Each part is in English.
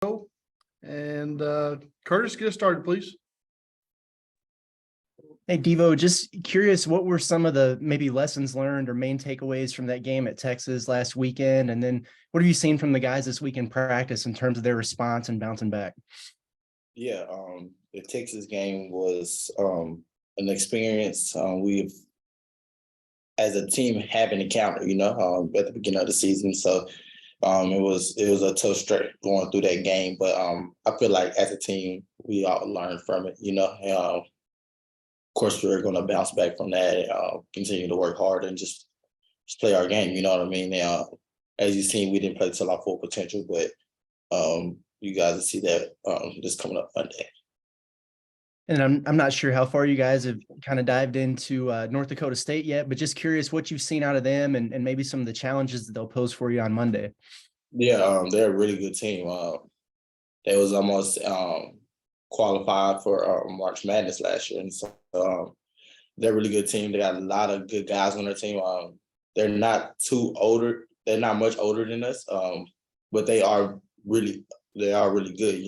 And Curtis, get us started, please. Hey, Devo, just curious, what were some of the maybe lessons learned or main takeaways from that game at Texas last weekend? And then what have you seen from the guys this week in practice in terms of their response and bouncing back? Yeah, the Texas game was an experience we've, as a team, haven't encountered, at the beginning of the season. So it was a tough stretch going through that game, but I feel like as a team, we all learned from it, of course, we're going to bounce back from that and continue to work hard and just play our game. You know what I mean? As you've seen, we didn't play to our full potential, but you guys will see that this coming up Monday. And I'm not sure how far you guys have kind of dived into North Dakota State yet, but just curious what you've seen out of them and maybe some of the challenges that they'll pose for you on Monday. Yeah, they're a really good team. They was almost qualified for March Madness last year, and so they're a really good team. They got a lot of good guys on their team. They're not too older. They're not much older than us, but they are really good.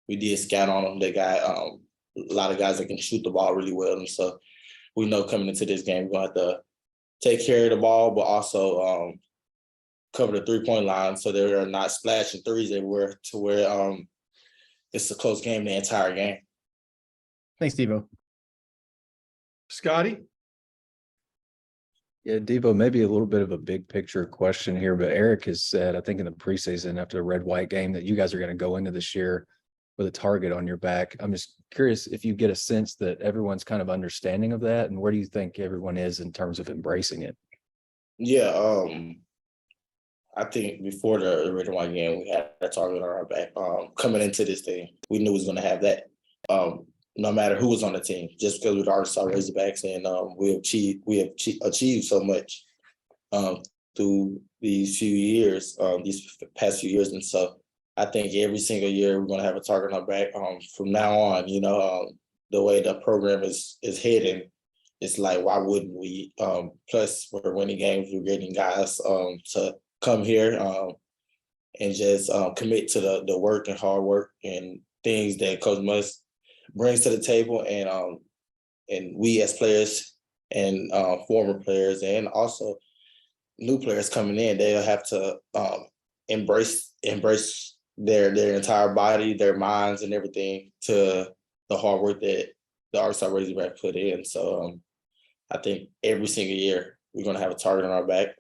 We did scout on them. They got a lot of guys that can shoot the ball really well, and so we know coming into this game we're going to have to take care of the ball, but also cover the 3-point line so they're not splashing threes everywhere to where it's a close game the entire game. Thanks, Devo. Scotty? Yeah, Devo, maybe a little bit of a big picture question here, but Eric has said, I think in the preseason after the red-white game, that you guys are going to go into this year with a target on your back. I'm just curious if you get a sense that everyone's kind of understanding of that, and where do you think everyone is in terms of embracing it? Yeah, I think before the red and white game, we had a target on our back. Coming into this thing, we knew we was going to have that. No matter who was on the team, just because we're the Arkansas Razorbacks, and we have achieved so much through these few years, these past few years, and so I think every single year we're going to have a target on our back. From now on, the way the program is heading, it's like, why wouldn't we? Plus, we're winning games. We're getting guys to come here and just commit to the work and hard work and things that Coach Musk brings to the table, and we as players and former players and also new players coming in, they'll have to embrace their entire body, their minds, and everything to the hard work that the Arkansas Razorbacks put in. So I think every single year we're going to have a target on our back,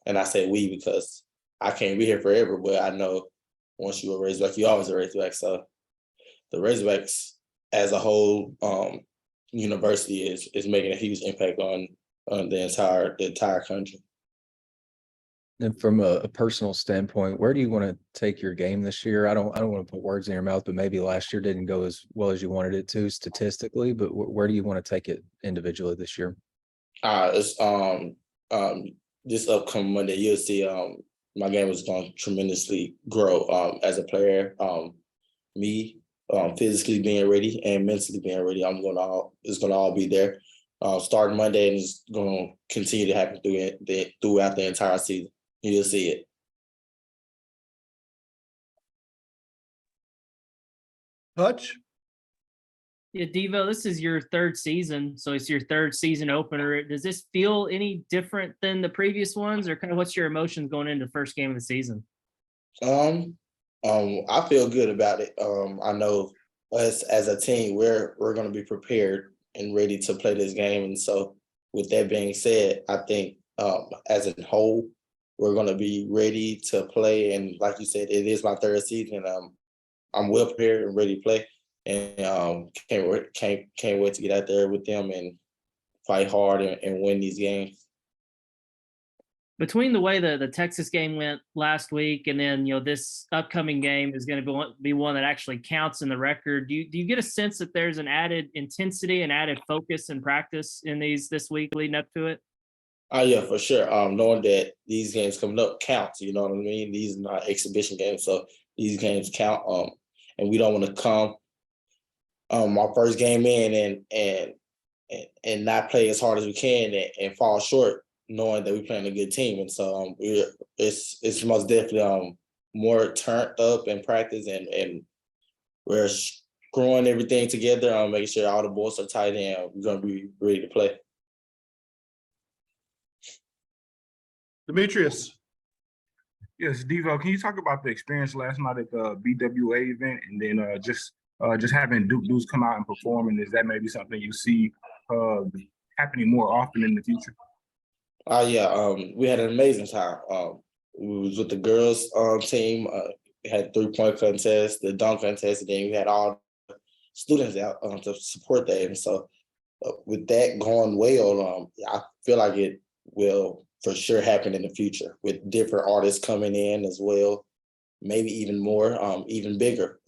and I say we because I can't be here forever, but I know once you're a Razorback, you always a Razorback. So the Razorbacks as a whole university is making a huge impact on the entire country. And from a personal standpoint, where do you want to take your game this year? I don't want to put words in your mouth, but maybe last year didn't go as well as you wanted it to statistically, but where do you want to take it individually this year? It's this upcoming Monday, you'll see my game is going to tremendously grow as a player. Me physically being ready and mentally being ready, it's going to all be there. Starting Monday, and it's going to continue to happen throughout the entire season. You'll see it. Hutch? Yeah, Devo, this is your third season, so it's your third season opener. Does this feel any different than the previous ones, or kind of what's your emotions going into the first game of the season? I feel good about it. I know us as a team, we're going to be prepared and ready to play this game, and so with that being said, I think as a whole, we're going to be ready to play. And like you said, it is my third season. I'm well prepared and ready to play. And can't wait to get out there with them and fight hard and win these games. Between the way the Texas game went last week and then this upcoming game is going to be one that actually counts in the record, do you get a sense that there's an added intensity and added focus and practice in this week leading up to it? Yeah, for sure. Knowing that these games coming up counts, you know what I mean? These are not exhibition games, so these games count. And we don't want to come our first game in and not play as hard as we can and fall short, knowing that we're playing a good team. And so it's most definitely more turned up in practice, and we're screwing everything together, making sure all the balls are tight and we're gonna be ready to play. Demetrius. Yes, Devo, can you talk about the experience last night at the BWA event, and then just having dudes come out and perform, and is that maybe something you see happening more often in the future? Yeah, we had an amazing time. We was with the girls team. We had 3-point contest, the dunk contest, and then we had all students out to support that. And so, with that going well, I feel like it will for sure happen in the future with different artists coming in as well, maybe even more, even bigger,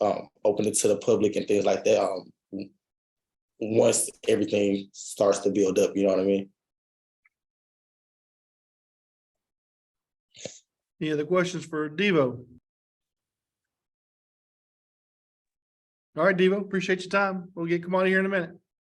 open it to the public and things like that. Once everything starts to build up, you know what I mean? Any other questions for Devo? All right, Devo, appreciate your time. We'll get Kamani here in a minute.